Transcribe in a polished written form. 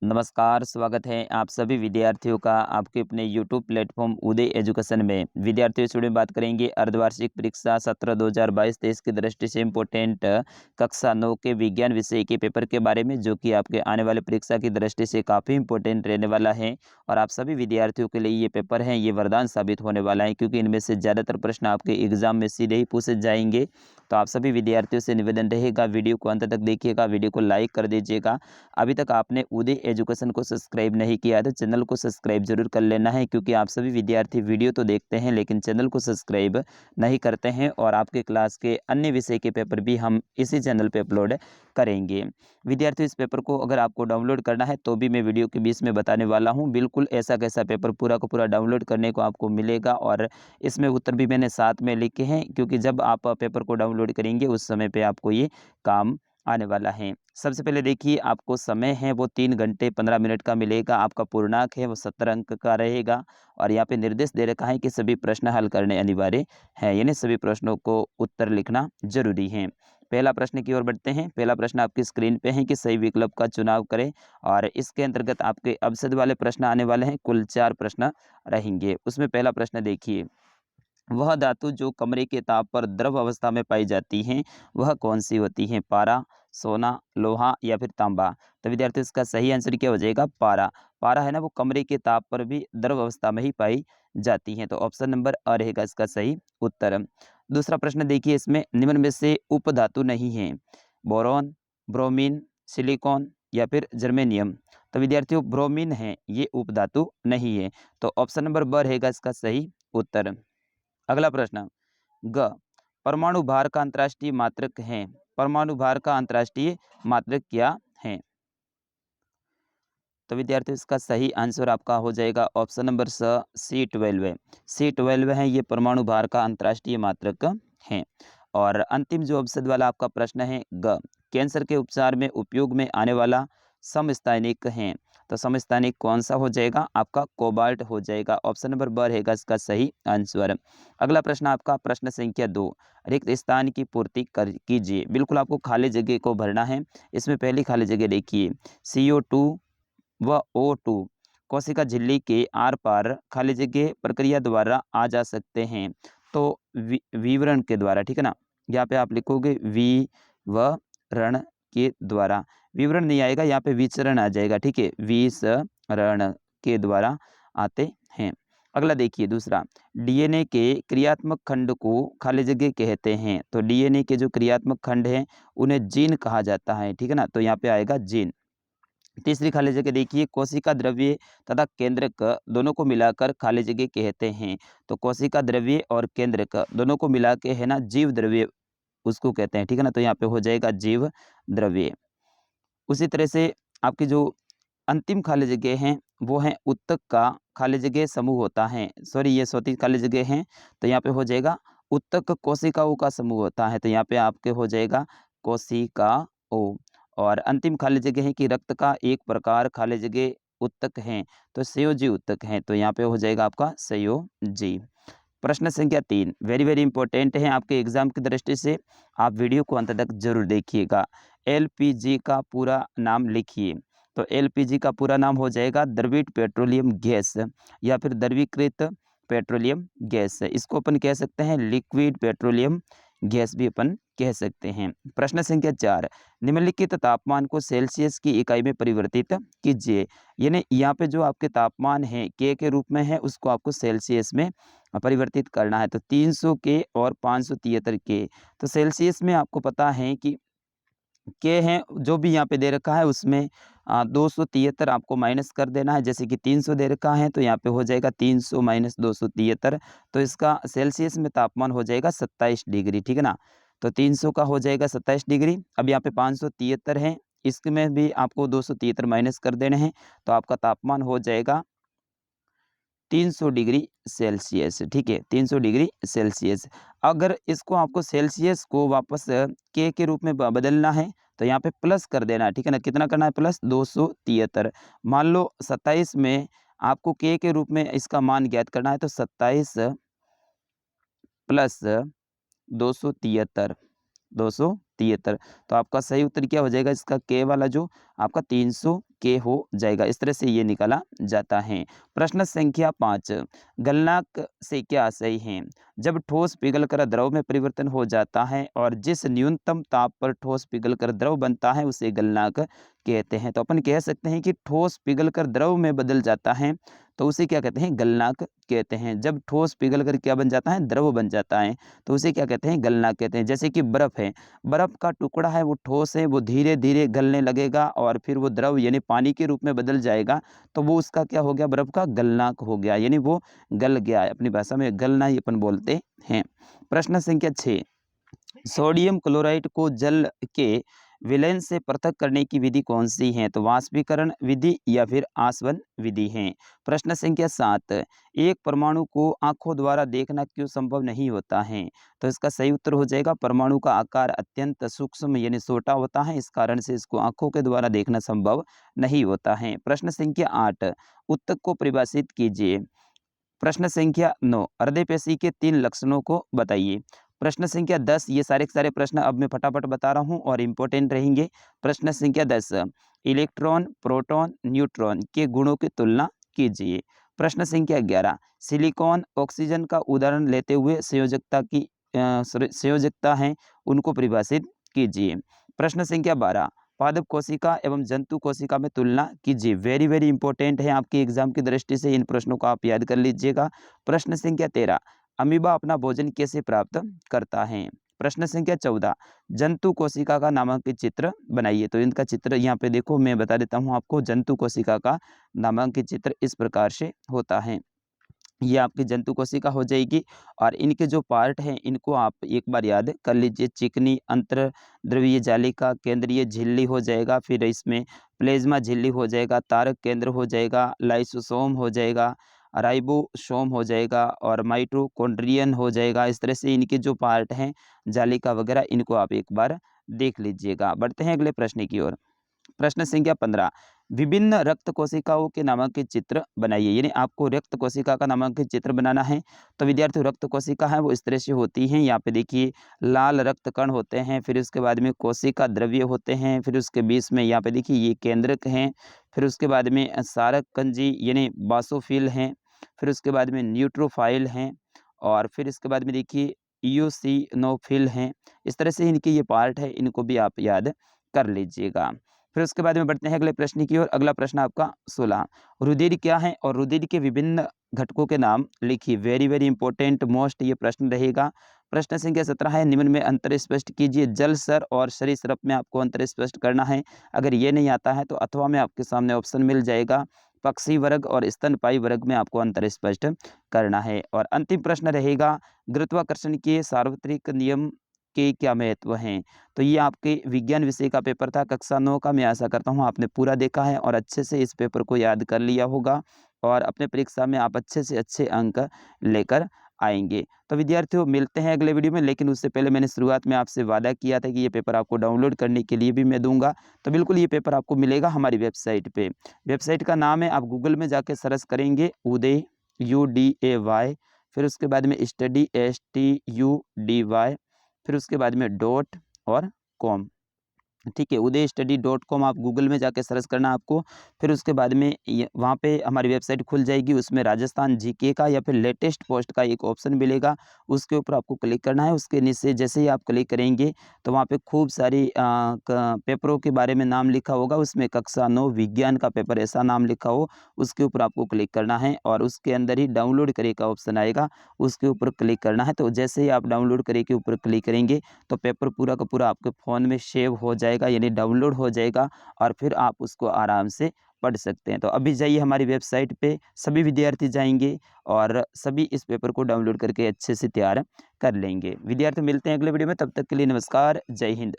नमस्कार, स्वागत है आप सभी विद्यार्थियों का आपके अपने यूट्यूब प्लेटफॉर्म उदय एजुकेशन में। विद्यार्थियों इस वीडियो में बात करेंगे अर्धवार्षिक परीक्षा सत्र 2022-23 की दृष्टि से इम्पोर्टेंट कक्षा 9 के विज्ञान विषय के पेपर के बारे में, जो कि आपके आने वाले परीक्षा की दृष्टि से काफ़ी इंपॉर्टेंट रहने वाला है। और आप सभी विद्यार्थियों के लिए ये पेपर हैं, ये वरदान साबित होने वाला है, क्योंकि इनमें से ज़्यादातर प्रश्न आपके एग्जाम में सीधे ही पूछे जाएंगे। तो आप सभी विद्यार्थियों से निवेदन रहेगा, वीडियो को अंत तक देखिएगा, वीडियो को लाइक कर दीजिएगा। अभी तक आपने उदय एजुकेशन को सब्सक्राइब नहीं किया है तो चैनल को सब्सक्राइब जरूर कर लेना है, क्योंकि आप सभी विद्यार्थी वीडियो तो देखते हैं लेकिन चैनल को सब्सक्राइब नहीं करते हैं। और आपके क्लास के अन्य विषय के पेपर भी हम इसी चैनल पे अपलोड करेंगे। विद्यार्थियों, इस पेपर को अगर आपको डाउनलोड करना है तो भी मैं वीडियो के बीच में बताने वाला हूँ। बिल्कुल ऐसा कैसा पेपर पूरा का पूरा डाउनलोड करने को आपको मिलेगा, और इसमें उत्तर भी मैंने साथ में लिखे हैं, क्योंकि जब आप पेपर को डाउनलोड करेंगे उस समय पे आपको ये काम आने वाला है। सबसे पहले देखिए, आपको समय है वो 3 घंटे 15 मिनट का मिलेगा। आपका पूर्णांक है वो 70 अंक का रहेगा। और यहाँ पे निर्देश दे रखा है कि सभी प्रश्न हल करने अनिवार्य है, यानी सभी प्रश्नों को उत्तर लिखना जरूरी है। पहला प्रश्न की ओर बढ़ते हैं। पहला प्रश्न आपकी स्क्रीन पे है कि सही विकल्प का चुनाव करें, और इसके अंतर्गत आपके अवसाद वाले प्रश्न आने वाले हैं। कुल 4 प्रश्न रहेंगे। उसमें पहला प्रश्न देखिए, वह धातु जो कमरे के ताप पर द्रव अवस्था में पाई जाती हैं वह कौन सी होती हैं? पारा, सोना, लोहा या फिर तांबा? तो विद्यार्थी, इसका सही आंसर क्या हो जाएगा? पारा। पारा है ना, वो कमरे के ताप पर भी द्रव अवस्था में ही पाई जाती हैं। तो ऑप्शन नंबर अ रहेगा इसका सही उत्तर। दूसरा प्रश्न देखिए, इसमें निम्न में से उपधातु नहीं है? बोरॉन, ब्रोमीन, सिलिकॉन या फिर जर्मेनियम? तो विद्यार्थियों, ब्रोमीन है, ये उपधातु नहीं है। तो ऑप्शन नंबर ब रहेगा इसका सही उत्तर। अगला प्रश्न, ग, परमाणु भार का अंतर्राष्ट्रीय मात्रक है? परमाणु भार का अंतर्राष्ट्रीय मात्रक क्या है? तो विद्यार्थियों, इसका सही आंसर आपका हो जाएगा ऑप्शन नंबर C12 है। C12 है, ये परमाणु भार का अंतर्राष्ट्रीय मात्रक है। और अंतिम जो अवसाद वाला आपका प्रश्न है, ग, कैंसर के उपचार में उपयोग में आने वाला समस्थानिक है? तो समस्थानिक कौन सा हो जाएगा? आपका कोबाल्ट हो जाएगा। ऑप्शन नंबर ब रहेगा इसका सही आंसर। अगला प्रश्न आपका प्रश्न संख्या 2, रिक्त स्थान की पूर्ति कर कीजिए। बिल्कुल आपको खाली जगह को भरना है। इसमें पहली खाली जगह देखिए, CO2 व O2 कोशिका झिल्ली के आर पार खाली जगह प्रक्रिया द्वारा आ जा सकते हैं। तो विवरण के द्वारा, ठीक है ना, यहाँ पे आप लिखोगे विवरण के द्वारा। विवरण नहीं आएगा, यहाँ पे विचरण आ जाएगा, ठीक है, विचरण के द्वारा आते हैं। अगला देखिए दूसरा, डीएनए के क्रियात्मक खंड को खाली जगह कहते हैं। तो डीएनए के जो क्रियात्मक खंड हैं उन्हें जीन कहा जाता है, ठीक है ना, तो यहाँ पे आएगा जीन। तीसरी खाली जगह देखिए, कोशिका द्रव्य तथा केंद्रक दोनों को मिलाकर खाली जगह कहते हैं। तो कोशिका द्रव्य और केंद्रक दोनों को मिला के है ना जीव द्रव्य उसको कहते हैं, ठीक है ना, तो यहाँ पे हो जाएगा जीव द्रव्य। उसी तरह से आपकी जो अंतिम खाली जगह हैं वो है उत्तक का खाली जगह समूह होता है। सॉरी, ये चौथी खाली जगह है, तो यहाँ पे हो जाएगा उत्तक कोशिकाओं का समूह होता है। तो यहाँ पे आपके हो जाएगा कोशिकाओं। और अंतिम खाली जगह है कि रक्त का एक प्रकार खाली जगह उत्तक है, तो संयोजी उत्तक है। तो यहाँ पे हो जाएगा आपका संयोजी। प्रश्न संख्या 3 वेरी वेरी इंपॉर्टेंट है आपके एग्जाम की दृष्टि से। आप वीडियो को अंत तक जरूर देखिएगा। एलपीजी का पूरा नाम लिखिए। तो एलपीजी का पूरा नाम हो जाएगा द्रवित पेट्रोलियम गैस, या फिर द्रवीकृत पेट्रोलियम गैस। इसको अपन कह सकते हैं लिक्विड पेट्रोलियम गैस भी अपन कह सकते हैं। प्रश्न संख्या 4, निम्नलिखित तापमान को सेल्सियस की इकाई में परिवर्तित कीजिए। यानी यहाँ पे जो आपके तापमान है के रूप में है, उसको आपको सेल्सियस में परिवर्तित करना है। तो 300 के और 573 के। तो सेल्सियस में आपको पता है कि के हैं, जो भी यहाँ पे दे रखा है उसमें 273 आपको माइनस कर देना है। जैसे कि 300 दे रखा है तो यहाँ पे हो जाएगा 300 माइनस 273, तो इसका सेल्सियस में तापमान हो जाएगा 27 डिग्री, ठीक है ना। तो 300 का हो जाएगा 27 डिग्री। अब यहाँ पे 573 है, इसमें भी आपको 273 माइनस कर देने हैं, तो आपका तापमान हो जाएगा 300 डिग्री सेल्सियस, ठीक है, 300 डिग्री सेल्सियस। अगर इसको आपको सेल्सियस को वापस के रूप में बदलना है तो यहाँ पे प्लस कर देना है, ठीक है ना। कितना करना है? प्लस 273। मान लो 27 में आपको के रूप में इसका मान ज्ञात करना है, तो 27 प्लस 273, 273। तो आपका सही उत्तर क्या हो जाएगा? इसका के वाला जो आपका के हो जाएगा। इस तरह से ये निकाला जाता है। प्रश्न संख्या 5, गलनांक से क्या आशय है? जब ठोस पिघलकर द्रव में परिवर्तन हो जाता है और जिस न्यूनतम ताप पर ठोस पिघलकर द्रव बनता है उसे गलनांक कहते हैं। तो अपन कह सकते हैं कि ठोस पिघलकर द्रव में बदल जाता है तो उसे क्या कहते हैं? गलनांक कहते हैं। जब ठोस पिघलकर क्या बन जाता है? द्रव बन जाता है तो उसे क्या कहते हैं? गलनांक कहते हैं। जैसे कि बर्फ है, बर्फ का टुकड़ा है वो ठोस है, वो धीरे धीरे गलने लगेगा और फिर वो द्रव यानी पानी के रूप में बदल जाएगा, तो वो उसका क्या हो गया? बर्फ का गलनांक हो गया, यानी वो गल गया है। अपनी भाषा में गलना ही अपन बोलते हैं। प्रश्न संख्या 6, सोडियम क्लोराइड को जल के विलयन से पृथक करने की विधि कौन सी है? तो वाष्पीकरण विधि या फिर आसवन विधि है। प्रश्न संख्या 7, एक परमाणु को आंखों द्वारा देखना क्यों संभव नहीं होता है? तो इसका सही उत्तर हो जाएगा परमाणु का आकार अत्यंत सूक्ष्म यानी छोटा होता है, इस कारण से इसको आंखों के द्वारा देखना संभव नहीं होता है। प्रश्न संख्या 8, उत्तक को परिभाषित कीजिए। प्रश्न संख्या 9, हृदय पेशी के 3 लक्षणों को बताइए। प्रश्न संख्या 10, ये सारे के सारे प्रश्न अब मैं फटाफट बता रहा हूँ और इम्पोर्टेंट रहेंगे। प्रश्न संख्या 10, इलेक्ट्रॉन, प्रोटॉन, न्यूट्रॉन के गुणों की तुलना कीजिए। प्रश्न संख्या 11, सिलिकॉन, ऑक्सीजन का उदाहरण लेते हुए संयोजकता है उनको परिभाषित कीजिए। प्रश्न संख्या 12, पादप कोशिका एवं जंतु कोशिका में तुलना कीजिए। वेरी वेरी इंपॉर्टेंट है आपके एग्जाम की दृष्टि से, इन प्रश्नों को आप याद कर लीजिएगा। प्रश्न संख्या 13, अमीबा अपना भोजन कैसे प्राप्त करता है? प्रश्न संख्या 14, जंतु कोशिका का नामांकित चित्र बनाइए। तो इनका चित्र यहाँ पे देखो, मैं बता देता हूँ आपको। जंतु कोशिका का नामांकित चित्र इस प्रकार से होता है। ये आपकी जंतु कोशिका हो जाएगी और इनके जो पार्ट हैं इनको आप एक बार याद कर लीजिए। चिकनी, अंतर्द्रवीय जालिका, केंद्रीय झिल्ली हो जाएगा, फिर इसमें प्लेज्मा झिल्ली हो जाएगा, तारक केंद्र हो जाएगा, लाइसोसोम हो जाएगा, राइबोसोम हो जाएगा और माइटोकॉन्ड्रियन हो जाएगा। इस तरह से इनके जो पार्ट हैं जालिका वगैरह, इनको आप एक बार देख लीजिएगा। बढ़ते हैं अगले प्रश्न की ओर। प्रश्न संख्या 15, विभिन्न रक्त कोशिकाओं के नामांकित चित्र बनाइए। यानी आपको रक्त कोशिका का नामांकित चित्र बनाना है। तो विद्यार्थियों, रक्त कोशिका है वो इस तरह से होती हैं। यहाँ पे देखिए लाल रक्त कण होते हैं, फिर उसके बाद में कोशिका द्रव्य होते हैं, फिर उसके बीच में यहाँ पे देखिए ये केंद्रक हैं, फिर उसके बाद में सारक कंजी यानी बासोफिल हैं, फिर उसके बाद में न्यूट्रोफाइल हैं और फिर इसके बाद में देखिए ईओसिनोफिल हैं। इस तरह से इनके ये पार्ट है, इनको भी आप याद कर लीजिएगा। फिर उसके बाद में बढ़ते हैं अगले प्रश्न की ओर। अगला प्रश्न आपका 16, रुधिर क्या है और रुधिर के विभिन्न घटकों के नाम लिखिए। वेरी वेरी इंपॉर्टेंट मोस्ट ये प्रश्न रहेगा। प्रश्न संख्या 17 है, निम्न में अंतर स्पष्ट कीजिए। जल स्तर और सरीसृप में आपको अंतर स्पष्ट करना है। अगर ये नहीं आता है तो अथवा में आपके सामने ऑप्शन मिल जाएगा। पक्षी वर्ग और स्तनपायी वर्ग में आपको अंतर स्पष्ट करना है। और अंतिम प्रश्न रहेगा, गुरुत्वाकर्षण के सार्वत्रिक नियम के क्या महत्व हैं? तो ये आपके विज्ञान विषय का पेपर था, कक्षा 9 का। मैं आशा करता हूँ आपने पूरा देखा है और अच्छे से इस पेपर को याद कर लिया होगा और अपने परीक्षा में आप अच्छे से अच्छे अंक लेकर आएंगे। तो विद्यार्थियों, मिलते हैं अगले वीडियो में, लेकिन उससे पहले मैंने शुरुआत में आपसे वादा किया था कि ये पेपर आपको डाउनलोड करने के लिए भी मैं दूंगा। तो बिल्कुल ये पेपर आपको मिलेगा हमारी वेबसाइट पे। वेबसाइट का नाम है, आप गूगल में जाके सर्च करेंगे उदय UDAY, फिर उसके बाद में स्टडी STUDY, फिर उसके बाद में डॉट और कॉम। ठीक है, udaystudy.com आप गूगल में जाके सर्च करना आपको। फिर उसके बाद में वहाँ पे हमारी वेबसाइट खुल जाएगी, उसमें राजस्थान जीके का या फिर लेटेस्ट पोस्ट का एक ऑप्शन मिलेगा, उसके ऊपर आपको क्लिक करना है। उसके नीचे जैसे ही आप क्लिक करेंगे तो वहाँ पे खूब सारी पेपरों के बारे में नाम लिखा होगा, उसमें कक्षा 9 विज्ञान का पेपर ऐसा नाम लिखा हो, उसके ऊपर आपको क्लिक करना है और उसके अंदर ही डाउनलोड करे का ऑप्शन आएगा, उसके ऊपर क्लिक करना है। तो जैसे ही आप डाउनलोड करे के ऊपर क्लिक करेंगे तो पेपर पूरा का पूरा आपके फ़ोन में सेव हो जाएगा, यानी डाउनलोड हो जाएगा और फिर आप उसको आराम से पढ़ सकते हैं। तो अभी जाइए हमारी वेबसाइट पे, सभी विद्यार्थी जाएंगे और सभी इस पेपर को डाउनलोड करके अच्छे से तैयार कर लेंगे। विद्यार्थी, मिलते हैं अगले वीडियो में, तब तक के लिए नमस्कार, जय हिंद।